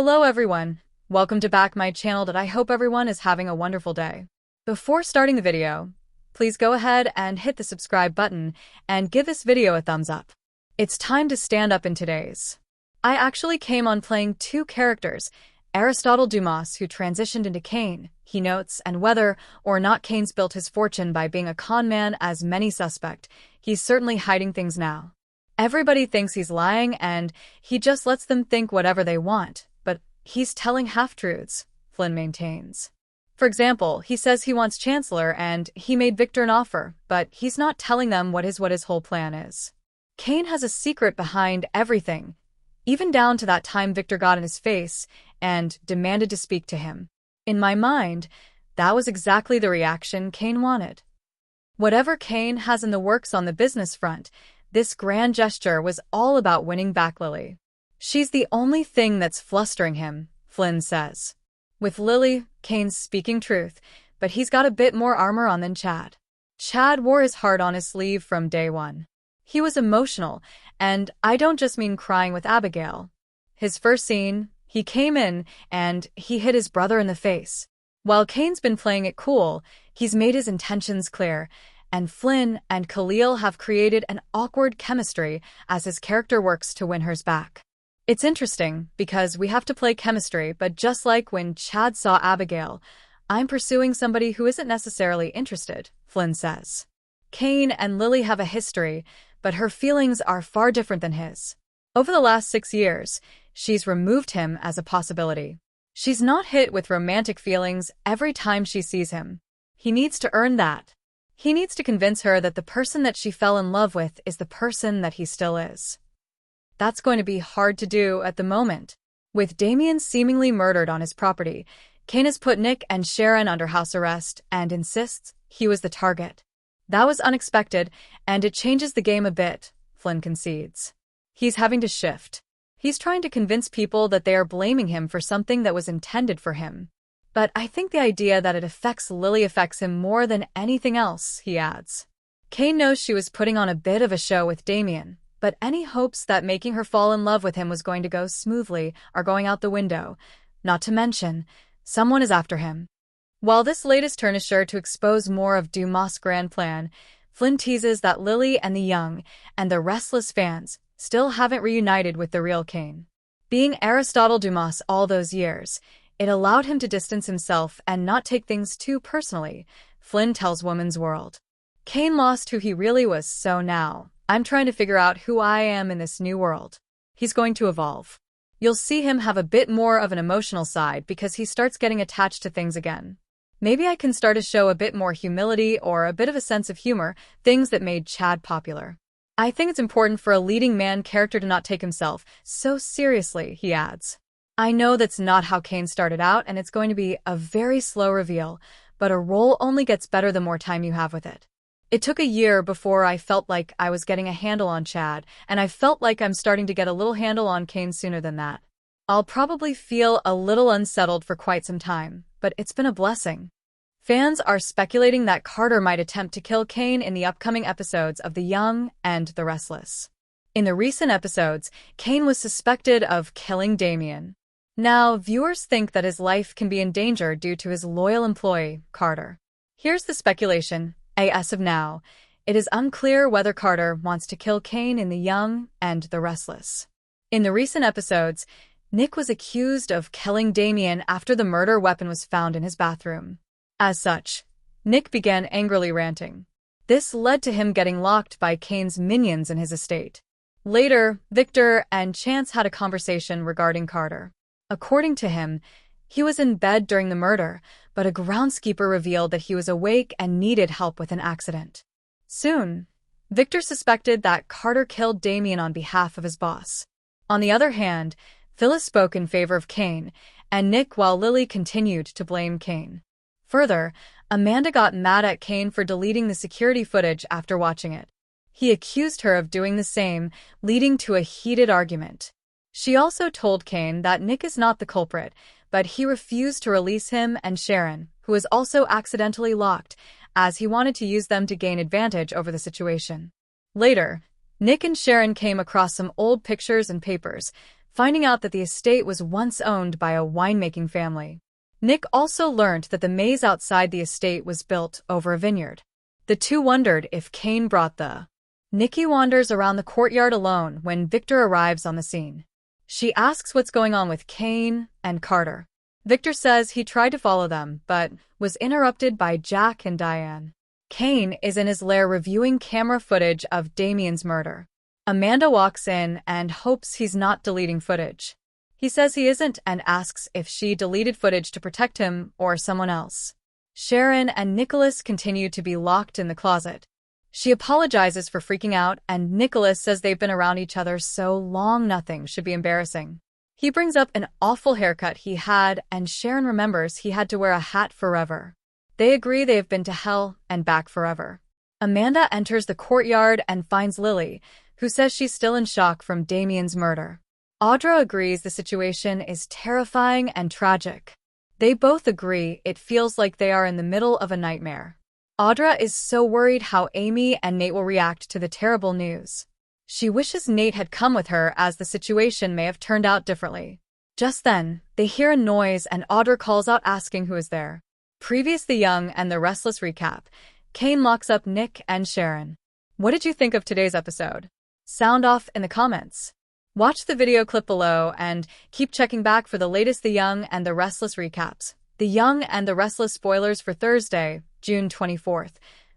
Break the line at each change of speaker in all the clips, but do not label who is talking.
Hello everyone, welcome to back my channel that I hope everyone is having a wonderful day. Before starting the video, please go ahead and hit the subscribe button and give this video a thumbs up. It's time to stand up in today's. I actually came on playing two characters, Aristotle Dumas, who transitioned into Cain, he notes, and whether or not Cain's built his fortune by being a con man as many suspect, he's certainly hiding things now. Everybody thinks he's lying and he just lets them think whatever they want, but he's telling half-truths, Flynn maintains. For example, he says he wants Chancellor and he made Victor an offer, but he's not telling them what his whole plan is. Cain has a secret behind everything, even down to that time Victor got in his face and demanded to speak to him. In my mind, that was exactly the reaction Cain wanted. Whatever Cain has in the works on the business front, this grand gesture was all about winning back Lily. She's the only thing that's flustering him, Flynn says. With Lily, Cain's speaking truth, but he's got a bit more armor on than Chad. Chad wore his heart on his sleeve from day one. He was emotional, and I don't just mean crying with Abigail. His first scene, he came in and he hit his brother in the face. While Cain's been playing it cool, he's made his intentions clear, and Flynn and Khalil have created an awkward chemistry as his character works to win hers back. It's interesting, because we have to play chemistry, but just like when Chad saw Abigail, I'm pursuing somebody who isn't necessarily interested, Flynn says. Cain and Lily have a history, but her feelings are far different than his. Over the last 6 years, she's removed him as a possibility. She's not hit with romantic feelings every time she sees him. He needs to earn that. He needs to convince her that the person that she fell in love with is the person that he still is. That's going to be hard to do at the moment. With Damien seemingly murdered on his property, Cain has put Nick and Sharon under house arrest and insists he was the target. That was unexpected, and it changes the game a bit, Flynn concedes. He's having to shift. He's trying to convince people that they are blaming him for something that was intended for him. But I think the idea that it affects Lily affects him more than anything else, he adds. Cain knows she was putting on a bit of a show with Damien, but any hopes that making her fall in love with him was going to go smoothly are going out the window. Not to mention, someone is after him. While this latest turn is sure to expose more of Dumas' grand plan, Flynn teases that Lily and the young and the Restless fans still haven't reunited with the real Cain. Being Aristotle Dumas all those years, it allowed him to distance himself and not take things too personally, Flynn tells Woman's World. Cain lost who he really was, so now, I'm trying to figure out who I am in this new world. He's going to evolve. You'll see him have a bit more of an emotional side because he starts getting attached to things again. Maybe I can start to show a bit more humility or a bit of a sense of humor, things that made Chad popular. I think it's important for a leading man character to not take himself so seriously, he adds. I know that's not how Cain started out, and it's going to be a very slow reveal, but a role only gets better the more time you have with it. It took a year before I felt like I was getting a handle on Chad, and I felt like I'm starting to get a little handle on Cain sooner than that. I'll probably feel a little unsettled for quite some time, but it's been a blessing. Fans are speculating that Carter might attempt to kill Cain in the upcoming episodes of The Young and the Restless. In the recent episodes, Cain was suspected of killing Damien. Now, viewers think that his life can be in danger due to his loyal employee, Carter. Here's the speculation. As of now, it is unclear whether Carter wants to kill Cain in The Young and the Restless. In the recent episodes, Nick was accused of killing Damien after the murder weapon was found in his bathroom. As such, Nick began angrily ranting. This led to him getting locked by Cain's minions in his estate. Later, Victor and Chance had a conversation regarding Carter. According to him, he was in bed during the murder, but a groundskeeper revealed that he was awake and needed help with an accident. Soon, Victor suspected that Carter killed Damien on behalf of his boss. On the other hand, Phyllis spoke in favor of Cain and Nick while Lily continued to blame Cain. Further, Amanda got mad at Cain for deleting the security footage after watching it. He accused her of doing the same, leading to a heated argument. She also told Cain that Nick is not the culprit, but he refused to release him and Sharon, who was also accidentally locked, as he wanted to use them to gain advantage over the situation. Later, Nick and Sharon came across some old pictures and papers, finding out that the estate was once owned by a winemaking family. Nick also learned that the maze outside the estate was built over a vineyard. The two wondered if Kane brought the. Nikki wanders around the courtyard alone when Victor arrives on the scene. She asks what's going on with Kane and Carter. Victor says he tried to follow them, but was interrupted by Jack and Diane. Kane is in his lair reviewing camera footage of Damien's murder. Amanda walks in and hopes he's not deleting footage. He says he isn't and asks if she deleted footage to protect him or someone else. Sharon and Nicholas continue to be locked in the closet. She apologizes for freaking out, and Nicholas says they've been around each other so long nothing should be embarrassing. He brings up an awful haircut he had, and Sharon remembers he had to wear a hat forever. They agree they have been to hell and back forever. Amanda enters the courtyard and finds Lily, who says she's still in shock from Damien's murder. Audra agrees the situation is terrifying and tragic. They both agree it feels like they are in the middle of a nightmare. Audra is so worried how Amy and Nate will react to the terrible news. She wishes Nate had come with her, as the situation may have turned out differently. Just then, they hear a noise and Audra calls out asking who is there. Previous The Young and the Restless recap. Kane locks up Nick and Sharon. What did you think of today's episode? Sound off in the comments. Watch the video clip below and keep checking back for the latest The Young and the Restless recaps. The Young and the Restless spoilers for Thursday, June 24th.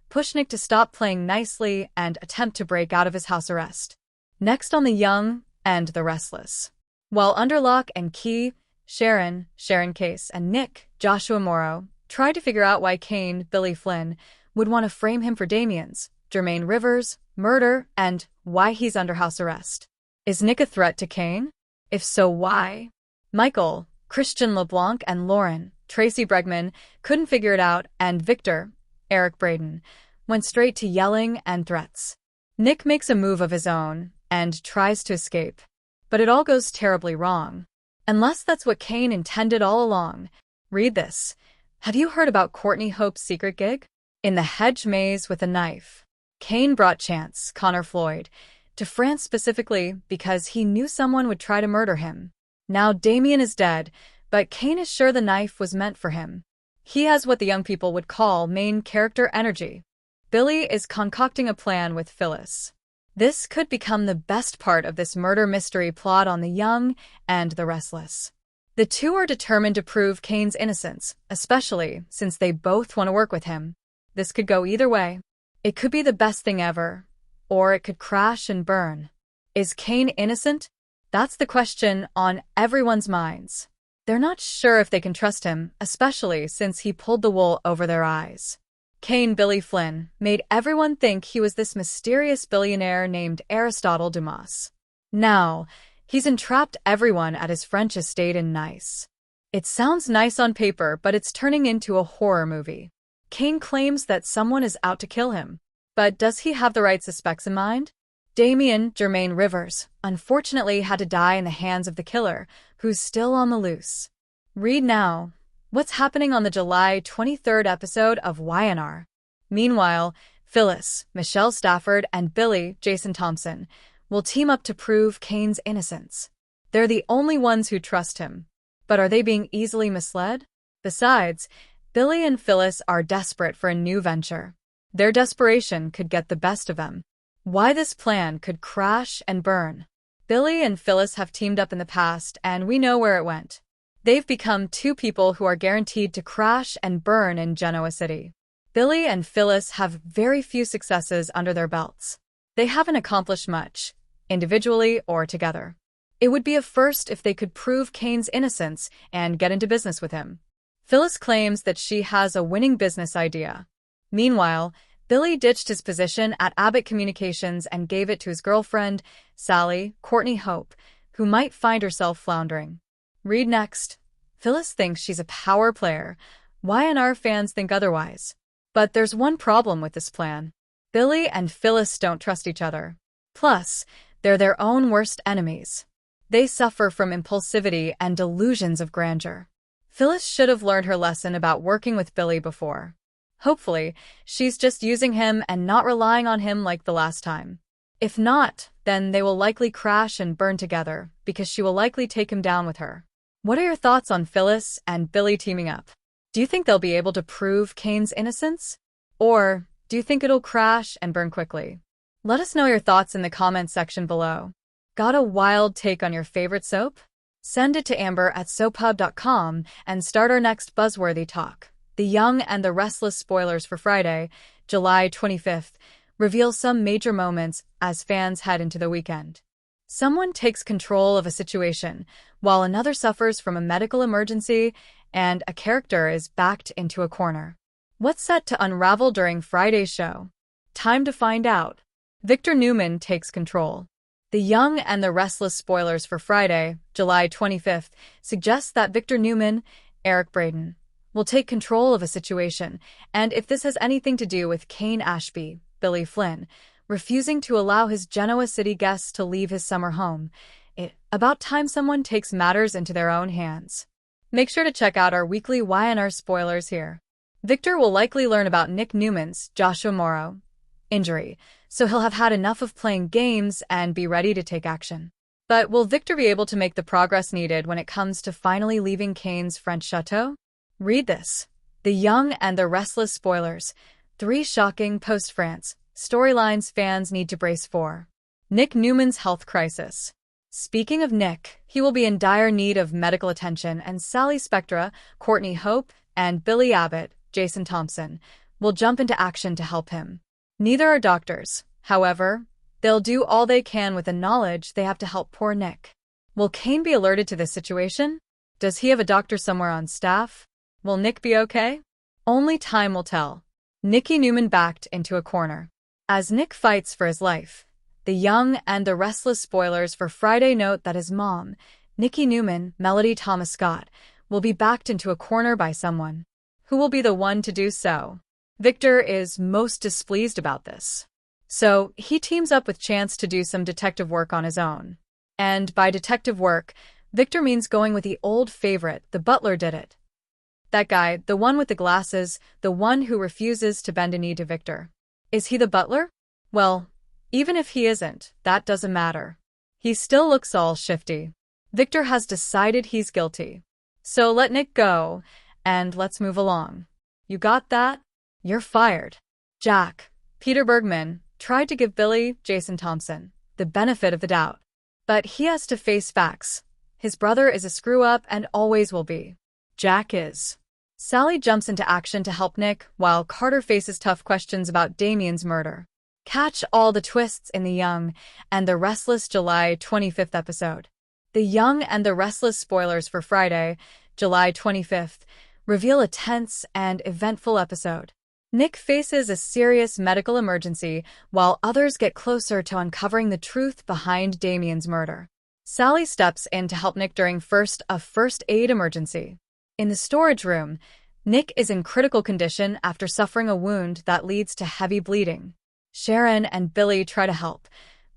Push Nick to stop playing nicely and attempt to break out of his house arrest. Next on The Young and the Restless. While under lock and key, Sharon Case, and Nick, Joshua Morrow, try to figure out why Kane, Billy Flynn, would want to frame him for Damien's, Jermaine Rivers, murder, and why he's under house arrest. Is Nick a threat to Kane? If so, why? Michael, Christian LeBlanc, and Lauren, Tracy Bregman, couldn't figure it out, and Victor, Eric Braden, went straight to yelling and threats. Nick makes a move of his own and tries to escape. But it all goes terribly wrong. Unless that's what Kane intended all along. Read this. Have you heard about Courtney Hope's secret gig? In the hedge maze with a knife. Kane brought Chance, Connor Floyd, to France specifically because he knew someone would try to murder him. Now Damien is dead, but Kane is sure the knife was meant for him. He has what the young people would call main character energy. Billy is concocting a plan with Phyllis. This could become the best part of this murder mystery plot on The Young and the Restless. The two are determined to prove Kane's innocence, especially since they both want to work with him. This could go either way. It could be the best thing ever, or it could crash and burn. Is Kane innocent? That's the question on everyone's minds. They're not sure if they can trust him, especially since he pulled the wool over their eyes. Kane Billy Flynn made everyone think he was this mysterious billionaire named Aristotle Dumas. Now, he's entrapped everyone at his French estate in Nice. It sounds nice on paper, but it's turning into a horror movie. Kane claims that someone is out to kill him. But does he have the right suspects in mind? Damien, Jermaine Rivers, unfortunately had to die in the hands of the killer, who's still on the loose. Read now. What's happening on the July 23rd episode of YNR? Meanwhile, Phyllis, Michelle Stafford, and Billy, Jason Thompson, will team up to prove Kane's innocence. They're the only ones who trust him. But are they being easily misled? Besides, Billy and Phyllis are desperate for a new venture. Their desperation could get the best of them. Why this plan could crash and burn. Billy and Phyllis have teamed up in the past, and we know where it went. They've become two people who are guaranteed to crash and burn in Genoa City. Billy and Phyllis have very few successes under their belts. They haven't accomplished much, individually or together. It would be a first if they could prove Kane's innocence and get into business with him. Phyllis claims that she has a winning business idea. Meanwhile, Billy ditched his position at Abbott Communications and gave it to his girlfriend, Sally, Courtney Hope, who might find herself floundering. Read next. Phyllis thinks she's a power player. YNR fans think otherwise. But there's one problem with this plan. Billy and Phyllis don't trust each other. Plus, they're their own worst enemies. They suffer from impulsivity and delusions of grandeur. Phyllis should have learned her lesson about working with Billy before. Hopefully, she's just using him and not relying on him like the last time. If not, then they will likely crash and burn together, because she will likely take him down with her. What are your thoughts on Phyllis and Billy teaming up? Do you think they'll be able to prove Kane's innocence? Or do you think it'll crash and burn quickly? Let us know your thoughts in the comments section below. Got a wild take on your favorite soap? Send it to amber@soaphub.com and start our next buzzworthy talk. The Young and the Restless spoilers for Friday, July 25th, reveal some major moments as fans head into the weekend. Someone takes control of a situation, while another suffers from a medical emergency, and a character is backed into a corner. What's set to unravel during Friday's show? Time to find out. Victor Newman takes control. The Young and the Restless spoilers for Friday, July 25th, suggest that Victor Newman, Eric Braeden, will take control of a situation, and if this has anything to do with Kane Ashby, Billy Flynn, refusing to allow his Genoa City guests to leave his summer home, it's about time someone takes matters into their own hands. Make sure to check out our weekly YNR spoilers here. Victor will likely learn about Nick Newman's, Joshua Morrow, injury, so he'll have had enough of playing games and be ready to take action. But will Victor be able to make the progress needed when it comes to finally leaving Kane's French chateau? Read this. The Young and the Restless spoilers. 3 shocking post-France storylines fans need to brace for. Nick Newman's health crisis. Speaking of Nick, he will be in dire need of medical attention, and Sally Spectra, Courtney Hope, and Billy Abbott, Jason Thompson, will jump into action to help him. Neither are doctors. However, they'll do all they can with the knowledge they have to help poor Nick. Will Kane be alerted to this situation? Does he have a doctor somewhere on staff? Will Nick be okay? Only time will tell. Nicky Newman backed into a corner. As Nick fights for his life, the Young and the Restless spoilers for Friday note that his mom, Nicky Newman, Melody Thomas Scott, will be backed into a corner by someone. Who will be the one to do so? Victor is most displeased about this. So he teams up with Chance to do some detective work on his own. And by detective work, Victor means going with the old favorite, the butler did it. That guy, the one with the glasses, the one who refuses to bend a knee to Victor. Is he the butler? Well, even if he isn't, that doesn't matter. He still looks all shifty. Victor has decided he's guilty. So let Nick go, and let's move along. You got that? You're fired. Jack, Peter Bergman, tried to give Billy, Jason Thompson, the benefit of the doubt. But he has to face facts. His brother is a screw-up and always will be. Jack is. Sally jumps into action to help Nick, while Carter faces tough questions about Damien's murder. Catch all the twists in The Young and the Restless July 25th episode. The Young and the Restless spoilers for Friday, July 25th, reveal a tense and eventful episode. Nick faces a serious medical emergency, while others get closer to uncovering the truth behind Damien's murder. Sally steps in to help Nick during a first aid emergency. In the storage room, Nick is in critical condition after suffering a wound that leads to heavy bleeding. Sharon and Billy try to help,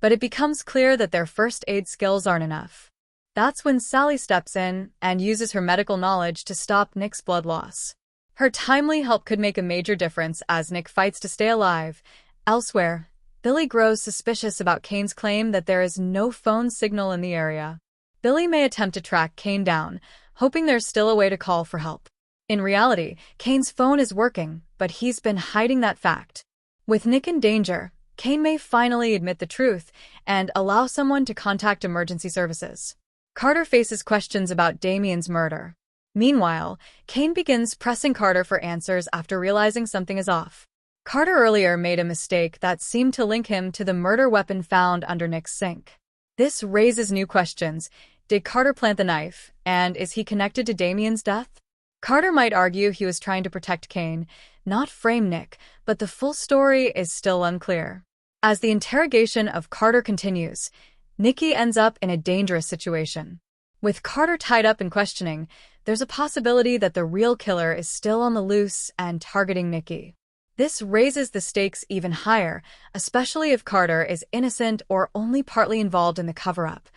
but it becomes clear that their first aid skills aren't enough. That's when Sally steps in and uses her medical knowledge to stop Nick's blood loss. Her timely help could make a major difference as Nick fights to stay alive. Elsewhere, Billy grows suspicious about Kane's claim that there is no phone signal in the area. Billy may attempt to track Kane down, hoping there's still a way to call for help. In reality, Kane's phone is working, but he's been hiding that fact. With Nick in danger, Kane may finally admit the truth and allow someone to contact emergency services. Carter faces questions about Damien's murder. Meanwhile, Kane begins pressing Carter for answers after realizing something is off. Carter earlier made a mistake that seemed to link him to the murder weapon found under Nick's sink. This raises new questions. Did Carter plant the knife, and is he connected to Damien's death? Carter might argue he was trying to protect Kane, not frame Nick, but the full story is still unclear. As the interrogation of Carter continues, Nicky ends up in a dangerous situation. With Carter tied up in questioning, there's a possibility that the real killer is still on the loose and targeting Nicky. This raises the stakes even higher, especially if Carter is innocent or only partly involved in the cover-up.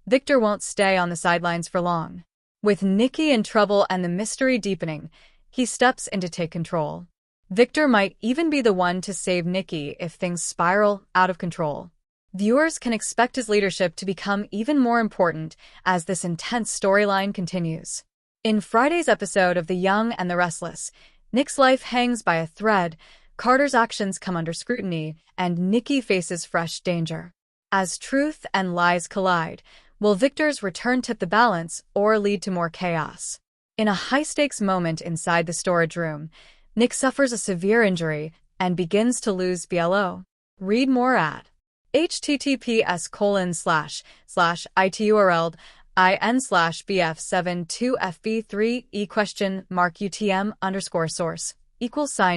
Victor won't stay on the sidelines for long. With Nicky in trouble and the mystery deepening, he steps in to take control. Victor might even be the one to save Nicky if things spiral out of control. Viewers can expect his leadership to become even more important as this intense storyline continues. In Friday's episode of The Young and the Restless, Nick's life hangs by a thread, Carter's actions come under scrutiny, and Nikki faces fresh danger. As truth and lies collide, will Victor's return tip the balance or lead to more chaos? In a high-stakes moment inside the storage room, Nick suffers a severe injury and begins to lose BLO. Read more at https://ITURL-IN/BF72FB3 $UTM_source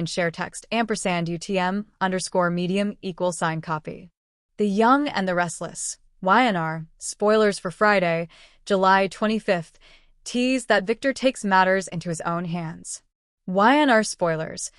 =share text $UTM_medium copy. The Young and the Restless, YNR, spoilers for Friday, July 25th, tease that Victor takes matters into his own hands. YNR spoilers.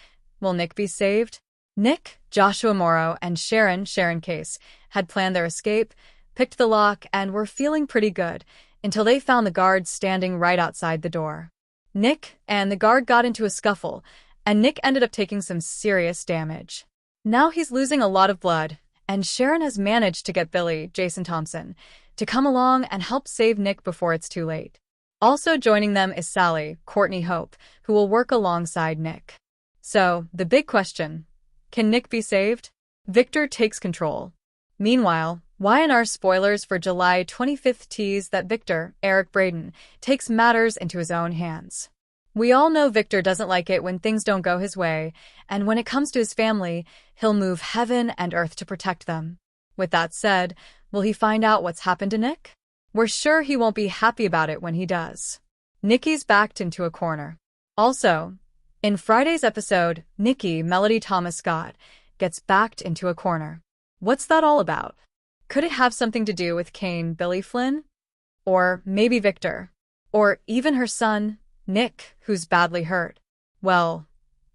Will Nick be saved? Nick, Joshua Morrow, and Sharon Case had planned their escape, picked the lock, and were feeling pretty good until they found the guard standing right outside the door. Nick and the guard got into a scuffle, and Nick ended up taking some serious damage. Now he's losing a lot of blood, and Sharon has managed to get Billy, Jason Thompson, to come along and help save Nick before it's too late. Also joining them is Sally, Courtney Hope, who will work alongside Nick. So, the big question, can Nick be saved? Victor takes control. Meanwhile, YNR spoilers for July 25th tease that Victor, Eric Braden, takes matters into his own hands. We all know Victor doesn't like it when things don't go his way, and when it comes to his family, he'll move heaven and earth to protect them. With that said, will he find out what's happened to Nick? We're sure he won't be happy about it when he does. Nikki's backed into a corner. Also, in Friday's episode, Nikki, Melody Thomas Scott, gets backed into a corner. What's that all about? Could it have something to do with Kane, Billy Flynn? Or maybe Victor? Or even her son, Nick, who's badly hurt? Well,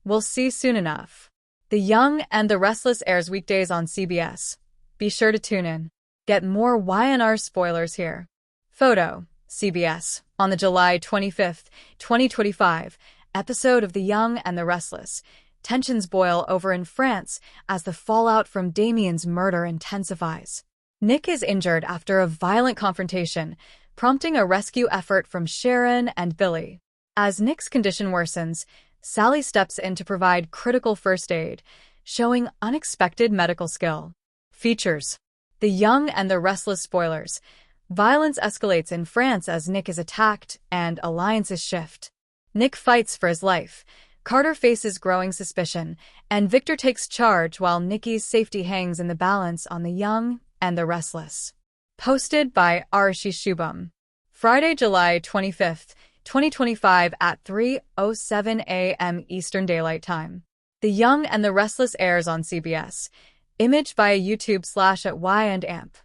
we'll see soon enough. The Young and the Restless airs weekdays on CBS. Be sure to tune in. Get more YNR spoilers here. Photo, CBS, on the July 25th, 2025, episode of The Young and the Restless. Tensions boil over in France as the fallout from Damien's murder intensifies. Nick is injured after a violent confrontation, prompting a rescue effort from Sharon and Billy. As Nick's condition worsens, Sally steps in to provide critical first aid, showing unexpected medical skill. Features: The Young and the Restless spoilers. Violence escalates in France as Nick is attacked and alliances shift. Nick fights for his life. Carter faces growing suspicion, and Victor takes charge while Nikki's safety hangs in the balance on The Young and the Restless. Posted by Arishi Shubham. Friday, July 25th, 2025 at 3:07 a.m. Eastern Daylight Time. The Young and the Restless airs on CBS. Image via YouTube/@Y&AMP.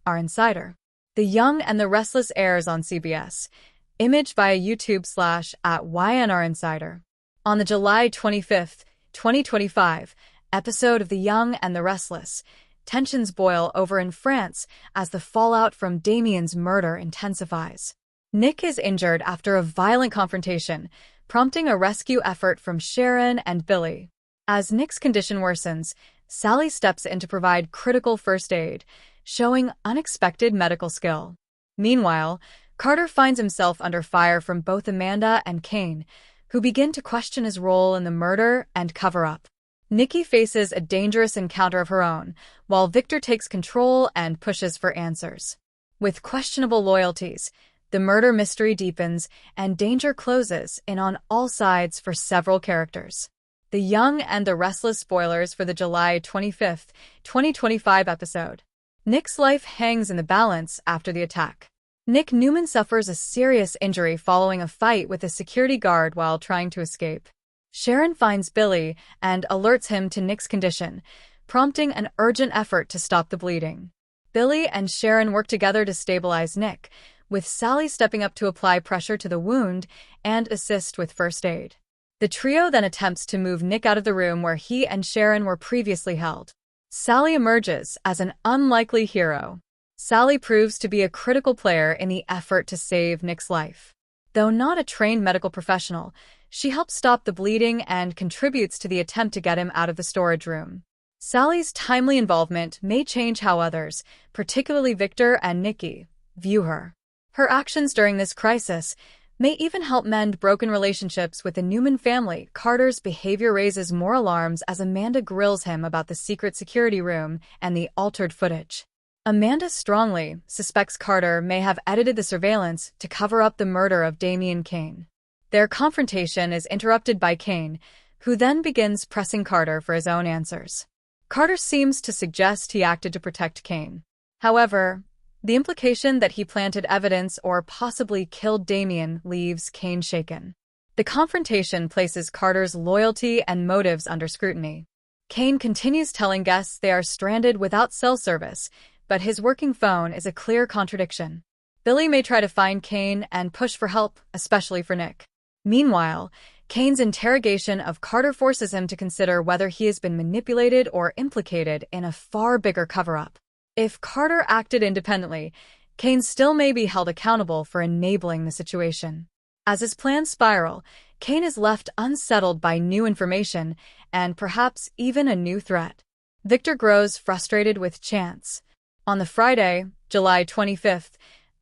Our Insider. The Young and the Restless airs on CBS. Image via YouTube/@YNR Insider. On the July 25th, 2025, episode of The Young and the Restless, tensions boil over in France as the fallout from Damien's murder intensifies. Nick is injured after a violent confrontation, prompting a rescue effort from Sharon and Billy. As Nick's condition worsens, Sally steps in to provide critical first aid, showing unexpected medical skill. Meanwhile, Carter finds himself under fire from both Amanda and Kane, who begin to question his role in the murder and cover-up. Nikki faces a dangerous encounter of her own, while Victor takes control and pushes for answers. With questionable loyalties, the murder mystery deepens and danger closes in on all sides for several characters. The Young and the Restless spoilers for the July 25th, 2025 episode. Nick's life hangs in the balance after the attack. Nick Newman suffers a serious injury following a fight with a security guard while trying to escape. Sharon finds Billy and alerts him to Nick's condition, prompting an urgent effort to stop the bleeding. Billy and Sharon work together to stabilize Nick, with Sally stepping up to apply pressure to the wound and assist with first aid. The trio then attempts to move Nick out of the room where he and Sharon were previously held. Sally emerges as an unlikely hero. Sally proves to be a critical player in the effort to save Nick's life. Though not a trained medical professional, she helps stop the bleeding and contributes to the attempt to get him out of the storage room. Sally's timely involvement may change how others, particularly Victor and Nikki, view her. Her actions during this crisis may even help mend broken relationships with the Newman family. Carter's behavior raises more alarms as Amanda grills him about the secret security room and the altered footage. Amanda strongly suspects Carter may have edited the surveillance to cover up the murder of Damian Kane. Their confrontation is interrupted by Kane, who then begins pressing Carter for his own answers. Carter seems to suggest he acted to protect Kane. However, the implication that he planted evidence or possibly killed Damian leaves Kane shaken. The confrontation places Carter's loyalty and motives under scrutiny. Kane continues telling guests they are stranded without cell service, but his working phone is a clear contradiction. Billy may try to find Kane and push for help, especially for Nick. Meanwhile, Kane's interrogation of Carter forces him to consider whether he has been manipulated or implicated in a far bigger cover-up. If Carter acted independently, Kane still may be held accountable for enabling the situation. As his plans spiral, Kane is left unsettled by new information and perhaps even a new threat. Victor grows frustrated with Chance. On the Friday, July 25th,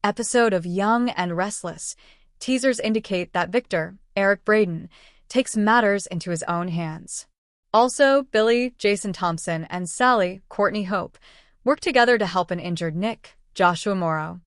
episode of Young and Restless, teasers indicate that Victor, Eric Braeden, takes matters into his own hands. Also, Billy, Jason Thompson, and Sally, Courtney Hope, work together to help an injured Nick, Joshua Morrow.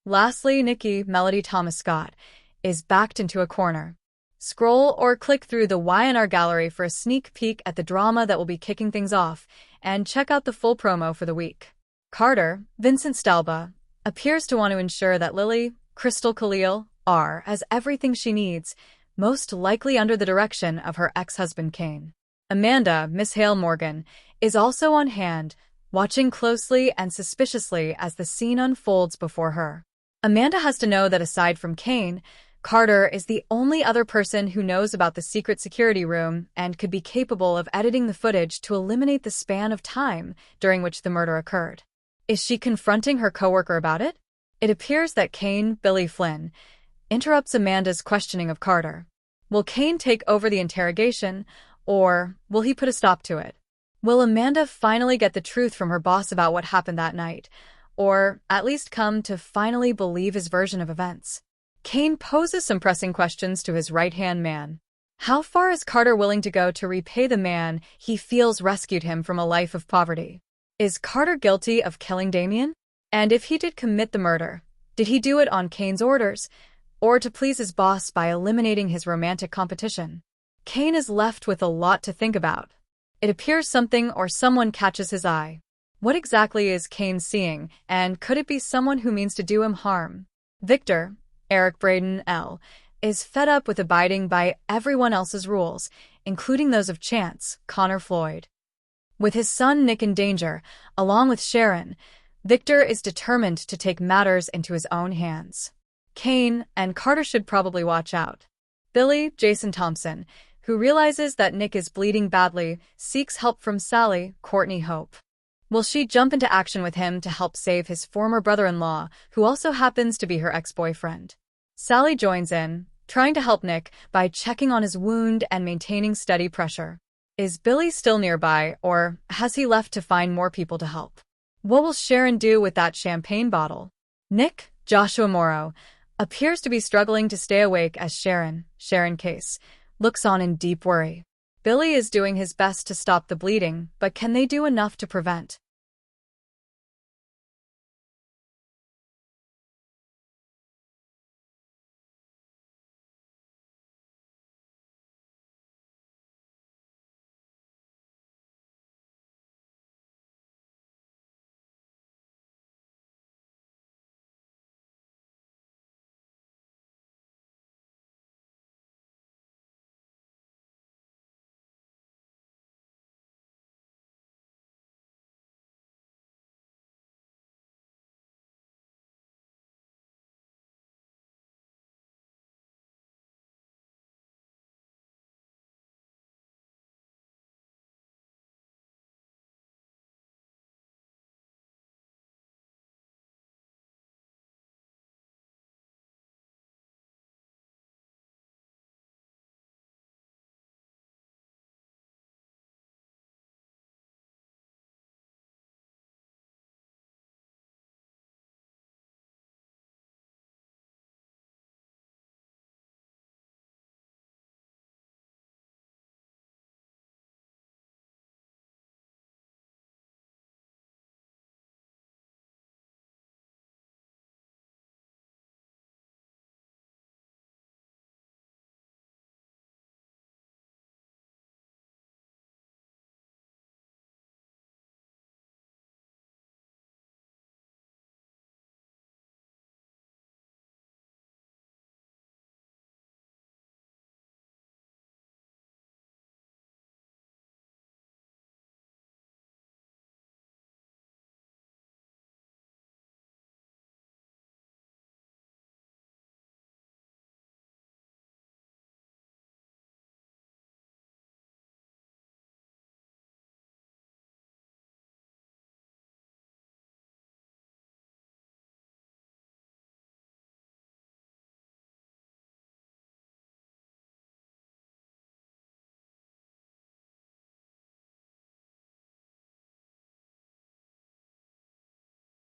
Lastly, Nikki, Melody Thomas Scott, is backed into a corner. Scroll or click through the Y&R gallery for a sneak peek at the drama that will be kicking things off, and check out the full promo for the week. Carter, Vincent Stalba, appears to want to ensure that Lily, Crystal Khalil, has everything she needs, most likely under the direction of her ex-husband Kane. Amanda, Miss Hale Morgan, is also on hand, watching closely and suspiciously as the scene unfolds before her. Amanda has to know that aside from Kane, Carter is the only other person who knows about the secret security room and could be capable of editing the footage to eliminate the span of time during which the murder occurred. Is she confronting her coworker about it? It appears that Kane, Billy Flynn, interrupts Amanda's questioning of Carter. Will Kane take over the interrogation, or will he put a stop to it? Will Amanda finally get the truth from her boss about what happened that night, or at least come to finally believe his version of events? Kane poses some pressing questions to his right-hand man. How far is Carter willing to go to repay the man he feels rescued him from a life of poverty? Is Carter guilty of killing Damian? And if he did commit the murder, did he do it on Kane's orders, or to please his boss by eliminating his romantic competition? Kane is left with a lot to think about. It appears something or someone catches his eye. What exactly is Kane seeing, and could it be someone who means to do him harm? Victor, Eric Braeden, is fed up with abiding by everyone else's rules, including those of Chance, Connor Floyd. With his son Nick in danger, along with Sharon, Victor is determined to take matters into his own hands. Kane and Carter should probably watch out. Billy, Jason Thompson, who realizes that Nick is bleeding badly, seeks help from Sally, Courtney Hope. Will she jump into action with him to help save his former brother-in-law, who also happens to be her ex-boyfriend? Sally joins in, trying to help Nick by checking on his wound and maintaining steady pressure. Is Billy still nearby, or has he left to find more people to help? What will Sharon do with that champagne bottle? Nick, Joshua Morrow, appears to be struggling to stay awake as Sharon Case, looks on in deep worry. Billy is doing his best to stop the bleeding, but can they do enough to prevent